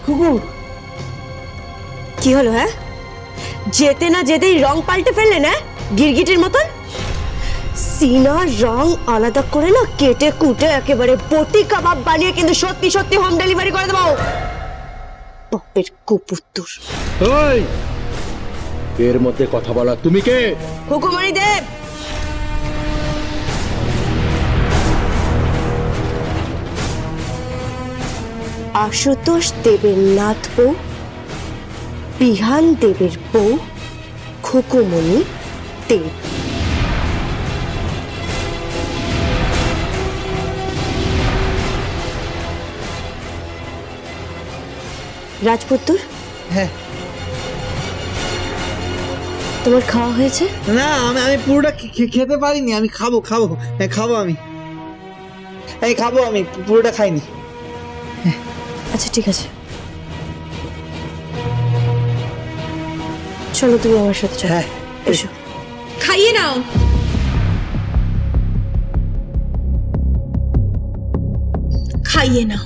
হুকু কি হলো? হ্যাঁ, যেতে না যেতেই রং পাল্টে ফেললেন? হ্যাঁ, গিরগিটির মতন সিনা রং আলাদা করে না কেটে কুটে একেবারে বটি কাবাব বানিয়ে কিন্তু সত্যি সত্যি হোম ডেলিভারি করে দেবো। বাপের কুপুত্তর। ওই এর মধ্যে কথা বলা তুমি কে? হুকুমণি দেব। আশুতোষ দেবের নাথ বউ, বিহান দেবের বউ খুকুমণি দেব। রাজপুত্তর, হ্যাঁ তোমার খাওয়া হয়েছে? না, আমি পুরোটা খেতে পারিনি। আমি খাবো খাবো হ্যাঁ খাবো আমি খাবো, আমি পুরোটা খাইনি। আচ্ছা ঠিক আছে, চলো তুমি আমার সাথে চলো। হ্যাঁ এসো, খাইয়ে নাও। খাইয়ে নাও।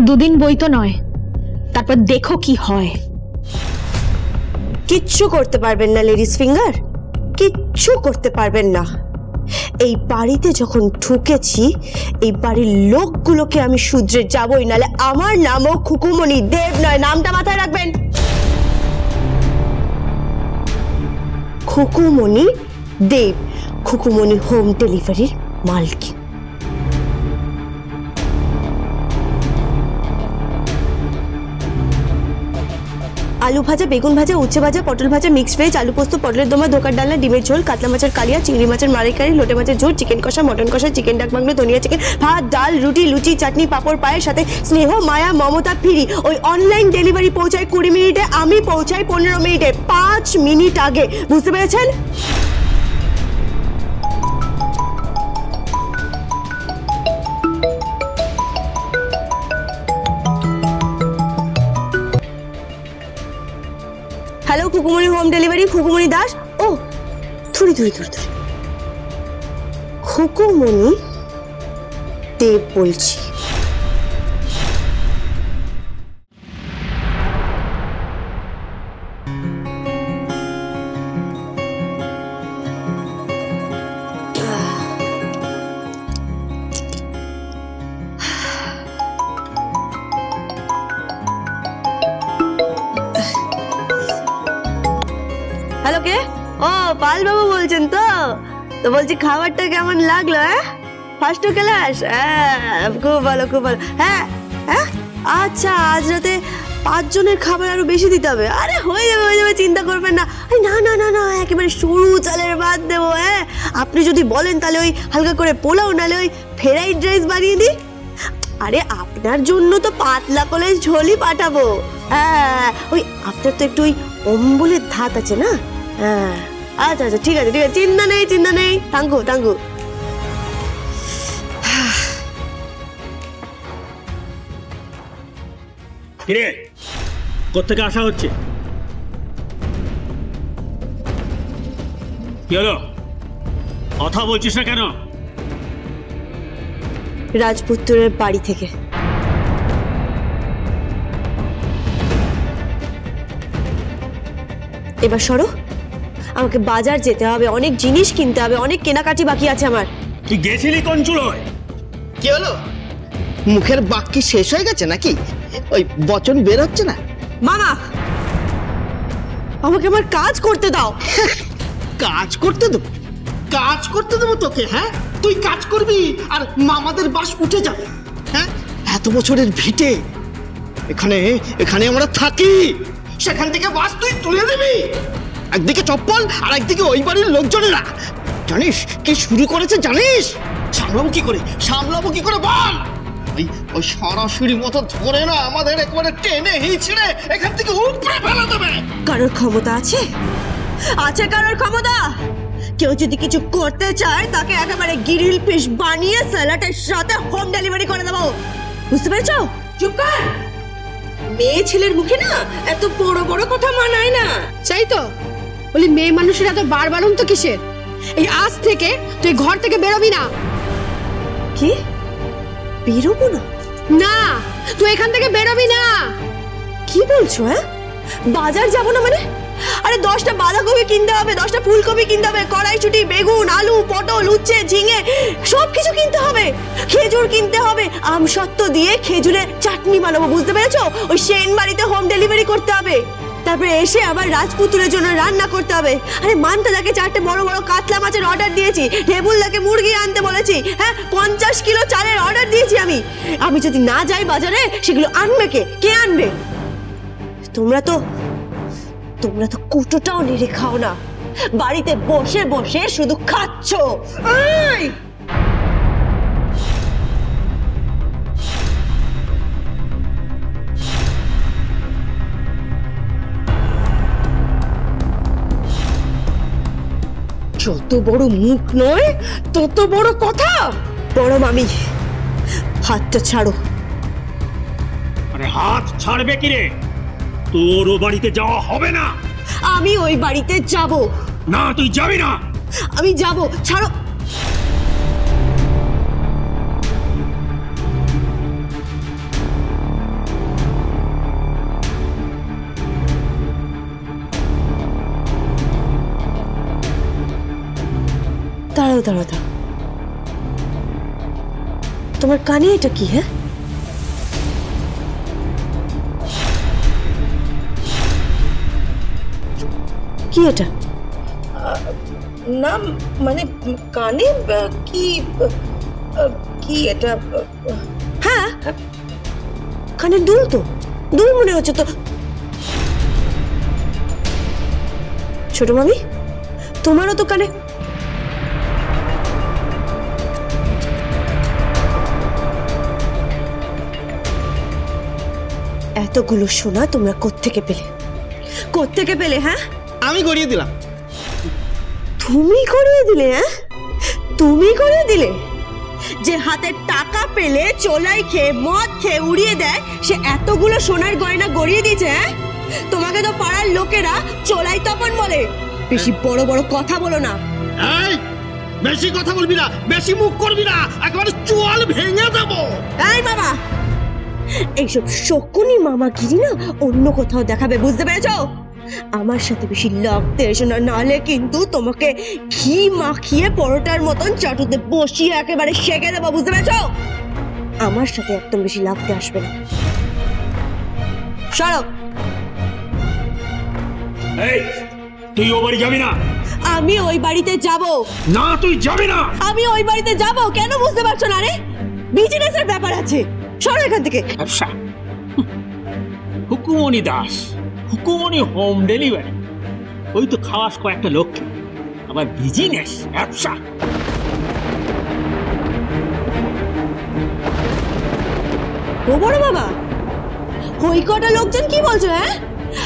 দুদিন বই তো নয়, তারপর দেখো কি হয়। কিচ্ছু করতে পারবেন না লেডিস ফিঙ্গার, কিচ্ছু করতে পারবেন না। এই বাড়িতে যখন ঢুকেছি এই বাড়ির লোকগুলোকে আমি শুধরে যাবই, নালে আমার নামও খুকুমণি দেব নয়। নামটা মাথায় রাখবেন, খুকুমণি দেব, খুকুমণি হোম ডেলিভারির মালকিন। আলু ভাজা, বেগুন ভাজা, উচ্ছে ভাজা, পটল ভাজা, মিক্সড ভেজ, আলু পোস্ত, পটলের দমা, ধোকার ডালনা, ডিমের ঝোল, কাতলা মাছের কালিয়া, চিংড়ি মাছের মালাইকারি, লোটে মাছের ঝোল, চিকেন কষা, মটন কষা, চিকেন ডাক বাংলো, ধনিয়া চিকেন, ভাত, ডাল, রুটি, লুচি, চাটনি, পাঁপড়, পায়ের সাথে স্নেহ, মায়া, মমতা ফ্রি। ওই অনলাইন ডেলিভারি পৌঁছায় 20 মিনিটে, আমি পৌঁছাই 15 মিনিটে, 5 মিনিট আগে। বুঝতে পেরেছেন? হ্যালো, খুকুমণি হোম ডেলিভারি, খুকুমণি দাস। ও থুড়ি থুড়ি থুড়ি থুড়ি, খুকুমণি দেব বলছি। হ্যালো, কে? ও পাল বাবু বলছেন তো? তো বলছি খাবারটা কেমন লাগলো? হ্যাঁ, ফার্স্ট ক্লাস? হ্যাঁ, খুব ভালো খুব ভালো। হ্যাঁ হ্যাঁ, আচ্ছা আজ রাতে 5 জনের খাবার আরো বেশি দিতে হবে। আরে হয়ে যাবে, চিন্তা করবেন না। না না না না, একেবারে সরু চালের ভাত দেবো। হ্যাঁ, আপনি যদি বলেন তাহলে ওই হালকা করে পোলাও, নালে ওই ফ্রাইড রাইস বানিয়ে দিই। আরে আপনার জন্য তো পাতলা করে ঝোলই পাঠাবো। হ্যাঁ, ওই আপনার তো একটু ওই অম্বলের ধাত আছে না? হ্যাঁ, আচ্ছা আচ্ছা ঠিক আছে ঠিক আছে, চিন্তা নেই, থাঙ্গু। কিরে, কোত্থেকে আসা হচ্ছে? কি হলো, কথা বলছিস না কেন? রাজপুত্রের বাড়ি থেকে। এবার সরো, আমাকে বাজার যেতে হবে, অনেক জিনিস কিনতে হবে, অনেক কেনাকাটি বাকি আছে আমার। তুই গেছিলি কোন চুলোয়? কি হলো, মুখের বাক্য শেষ হয়ে গেছে নাকি? ওই বচন বের হচ্ছে না? মামা, আমাকে আমার কাজ করতে দাও। কাজ করতে দেবো? কাজ করতে দেবো তোকে? হ্যাঁ, তুই কাজ করবি আর মামাদের বাস উঠে যাবে? হ্যাঁ, এত বছরের ভিটে এখানে আমরা থাকি, সেখান থেকে বাস তুই তুলে দিবি? একদিকে চপ্পল আর একদিকে ওই বাড়ির লোকজনেরা। জানিস কি শুরু করেছে? জানিস সামলাবো কি করে বল? ওই সরাসরি মতো ধরে না আমাদের একবারে টেনে হিঁচড়ে এখান থেকে উপরে ফেলে দেবে। কারোর ক্ষমতা আছে? কারোর ক্ষমতা? কেউ যদি কিছু করতে চায় তাকে একেবারে গ্রিল ফিশ বানিয়ে স্যালাডের সাথে হোম ডেলিভারি করে দেবো। বুঝতে পেরেছো? চুপ কর। মেয়ে ছেলের মুখে না এত বড় বড় কথা মানায় না। চাই তো বলি, মেয়ে মানুষের এত বারবারন তো কিসের? এই আজ থেকে তুই ঘর থেকে বেরোবি না। কি? বেরোবো না? না, তুই এখান থেকে বেরোবি না। কি বলছো? হ্যাঁ, বাজার যাব না মানে? আরে 10টা বাঁধাকপি কিনতে হবে, 10টা ফুলকপি কিনতে হবে, কড়াইশুঁটি, বেগুন, আলু, পটল, উচ্ছে, ঝিঙে সবকিছু কিনতে হবে, খেজুর কিনতে হবে, আমসত্ত্ব দিয়ে খেজুরের চাটনি বানাবো, বুঝতে পেরেছো? ওই সেন বাড়িতে হোম ডেলিভারি করতে হবে, তারপরে এসে আবার রাজপুতুরের জন্য রান্না করতে হবে। আরে মান্তাদাকে 4টে বড় বড় কাতলা মাছের অর্ডার দিয়েছি, হেবুলদাকে মুরগি আনতে বলেছি, হ্যাঁ 50 কিলো চালের অর্ডার দিয়েছি আমি যদি না যাই বাজারে সেগুলো আনবে কে আনবে? তোমরা তো কুটোটাও নেড়ে খাও না, বাড়িতে বসে বসে শুধু খাচ্ছ। যত বড় মুখ নয় তত বড় কথা। বড় মামি, হাতটা ছাড়ো। আরে হাত ছাড়বে কি রে? তোর ও বাড়িতে যাওয়া হবে না। আমি ওই বাড়িতে যাব না, তুই যাবি না। আমি যাব, ছাড়ো। দাঁড়াও দাঁড়াও দাঁড়াও, তোমার কানে এটা কি? হ্যাঁ, কি এটা? না মানে কানে কি কি এটা? হ্যাঁ, কানে দুল, তো দুল মনে হচ্ছে তো। ছোট মামি, তোমারও তো কানে। এতগুলো সোনা তোমরা কোত্থেকে পেলে? হ্যাঁ, আমি গড়িয়ে দিলাম। তুমি করিয়ে দিলে? হ্যাঁ, তুমি করিয়ে দিলে? যে হাতে টাকা পেলে চোলাই খেয়ে মদ খেয়ে উড়িয়ে দেয়, সে এতগুলো সোনার গয়না গড়িয়ে দিয়েছে? হ্যাঁ, তোমাকে তো পাড়ার লোকেরা চোলাই তপন বলে। বেশি বড় বড় কথা বলো না। এই, বেশি কথা বলবি না, বেশি মুখ করবি না, একেবারে চোয়াল ভেঙে দেবো। এই বাবা, এইসব শকুনি মামাগিরি না অন্য কোথাও দেখাবে, বুঝতে পেরেছো? আমার সাথে বেশি লাগতে এসো না, নালে কিন্তু তোমাকে ঘি মাখিয়ে পরোটার মতন চাটুতে বসিয়ে একেবারে সেঁকে দেবো, বুঝতে পেরেছো? আমার সাথে একদম বেশি লাগতে আসবে না। সরো। এই, তুই ও বাড়ি যাবি না। আমি ওই বাড়িতে যাব না, তুই যাবি না। আমি ওই বাড়িতে যাব, কেন বুঝতে পারছো না? রে বিজনেসের ব্যাপার আছে, সরো এখান থেকে। আচ্ছা, হুকুমনি দাস, হুকুমনি হোম ডেলিভারি, ওই তো খাওয়াস কয়েকটা লোককে, আবার বিজনেস ব্যবসা। ও বড় বাবা, ওই কটা লোকজন কি বলছো? হ্যাঁ,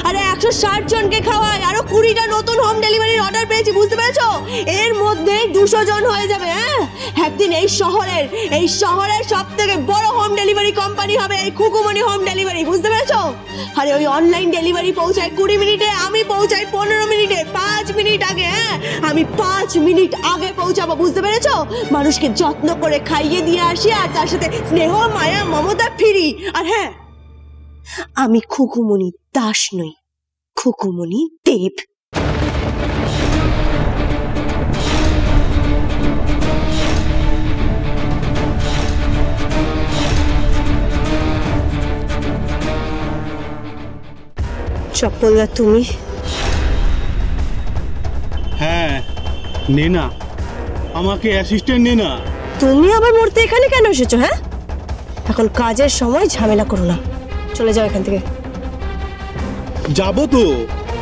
আরে 160 জনকে খাওয়ায়, আরো 20টা নতুন হোম ডেলিভারির অর্ডার পেয়েছি, বুঝতে পেরেছো? এর মধ্যে 200 জন হয়ে যাবে। হ্যাঁ, একদিন এই শহরের সব থেকে বড় হোম ডেলিভারি কোম্পানি হবে এই খুকুমনি হোম ডেলিভারি, বুঝতে পেরেছো? আরে ওই অনলাইন ডেলিভারি পৌঁছায় 20 মিনিটে, আমি পৌঁছাই 15 মিনিটে, 5 মিনিট আগে। হ্যাঁ, আমি 5 মিনিট আগে পৌঁছাবো, বুঝতে পেরেছো? মানুষকে যত্ন করে খাইয়ে দিয়ে আসি, আর তার সাথে স্নেহ মায়া মমতা ফিরি। আর হ্যাঁ, আমি খুকুমনি দাস নই, খুকুমনি দেব। চপ্পলদা তুমি? হ্যাঁ, নে না, আমাকে অ্যাসিস্ট্যান্ট নে না। তুমি আবার মরতে এখানে কেন এসেছো? হ্যাঁ, এখন কাজের সময়, ঝামেলা করো না, চলে যাও এখান থেকে। যাবো তো,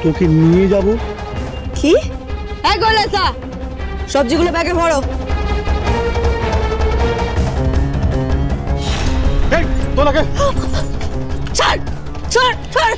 তোকে নিয়ে যাবো। কি? এই গোলেসা, সবজিগুলো ব্যাগে ভরো। এই, তোলাকে ছাড় ছাড় ছাড়।